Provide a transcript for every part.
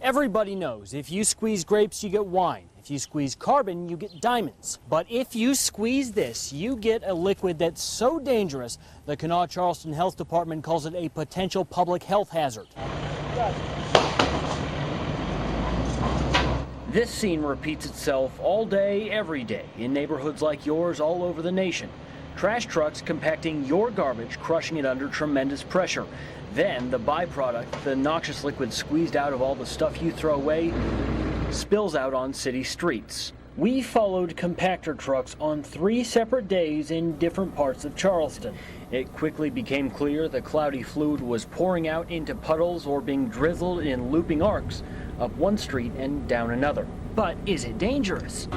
Everybody knows if you squeeze grapes, you get wine. If you squeeze carbon, you get diamonds. But if you squeeze this, you get a liquid that's so dangerous, the Kanawha-Charleston Health Department calls it a potential public health hazard. This scene repeats itself all day, every day, in neighborhoods like yours all over the nation. Trash trucks compacting your garbage, crushing it under tremendous pressure. Then the byproduct, the noxious liquid squeezed out of all the stuff you throw away, spills out on city streets. We followed compactor trucks on 3 separate days in different parts of Charleston. It quickly became clear the cloudy fluid was pouring out into puddles or being drizzled in looping arcs up one street and down another. But is it dangerous?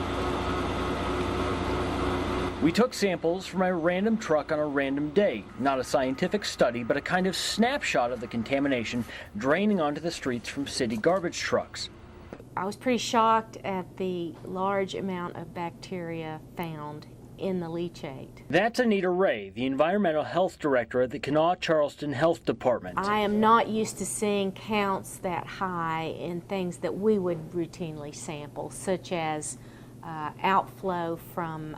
We took samples from a random truck on a random day. Not a scientific study, but a kind of snapshot of the contamination draining onto the streets from city garbage trucks. I was pretty shocked at the large amount of bacteria found in the leachate. That's Anita Ray, the Environmental Health Director at the Kanawha-Charleston Health Department. I am not used to seeing counts that high in things that we would routinely sample, such as outflow from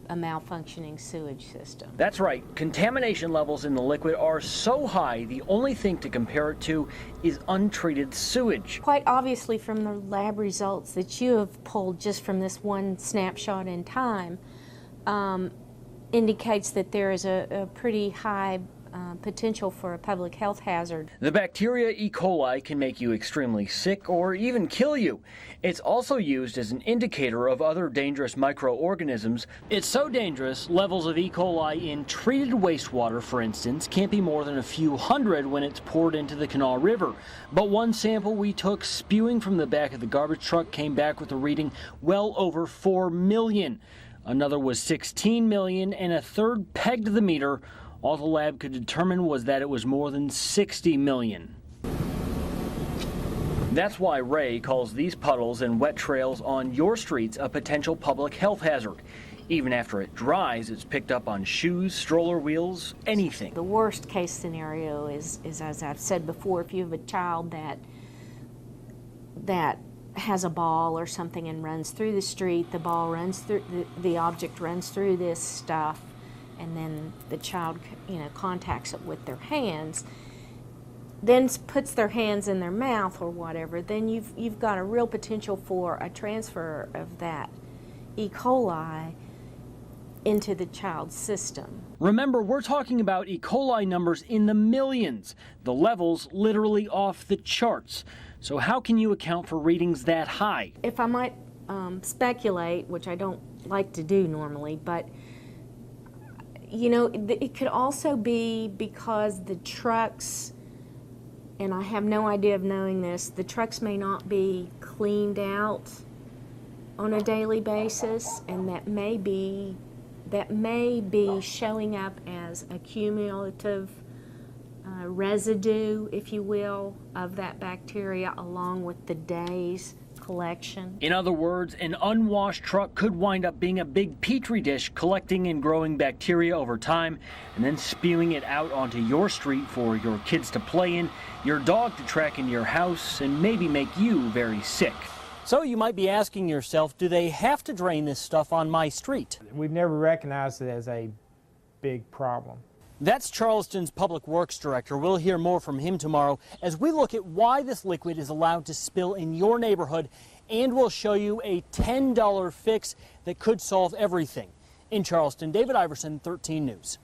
a malfunctioning sewage system. That's right. Contamination levels in the liquid are so high, the only thing to compare it to is untreated sewage. Quite obviously from the lab results that you have pulled just from this one snapshot in time, indicates that there is a pretty high potential for a public health hazard. The bacteria E. coli can make you extremely sick or even kill you. It's also used as an indicator of other dangerous microorganisms. It's so dangerous, levels of E. coli in treated wastewater, for instance, can't be more than a few hundred when it's poured into the Kanawha River. But one sample we took spewing from the back of the garbage truck came back with a reading well over 4 million. Another was 16 million, and a third pegged the meter. All the lab could determine was that it was more than 60 million. That's why Ray calls these puddles and wet trails on your streets a potential public health hazard. Even after it dries, it's picked up on shoes, stroller wheels, anything. The worst case scenario is as I've said before, if you have a child that has a ball or something and runs through the street, the ball runs through, the object runs through this stuff, and then the child, contacts it with their hands, then puts their hands in their mouth or whatever, then you've got a real potential for a transfer of that E. coli into the child's system. Remember, we're talking about E. coli numbers in the millions, the levels literally off the charts. So how can you account for readings that high? If I might speculate, which I don't like to do normally, but it could also be because the trucks, and I have no idea of knowing this, the trucks may not be cleaned out on a daily basis, and that may be showing up as a cumulative residue, if you will, of that bacteria along with the day's collection. In other words, an unwashed truck could wind up being a big petri dish collecting and growing bacteria over time and then spewing it out onto your street for your kids to play in, your dog to track into your house, and maybe make you very sick. So you might be asking yourself, do they have to drain this stuff on my street? We've never recognized it as a big problem. That's Charleston's Public Works Director. We'll hear more from him tomorrow as we look at why this liquid is allowed to spill in your neighborhood, and we'll show you a $10 fix that could solve everything. In Charleston, David Iverson, 13 News.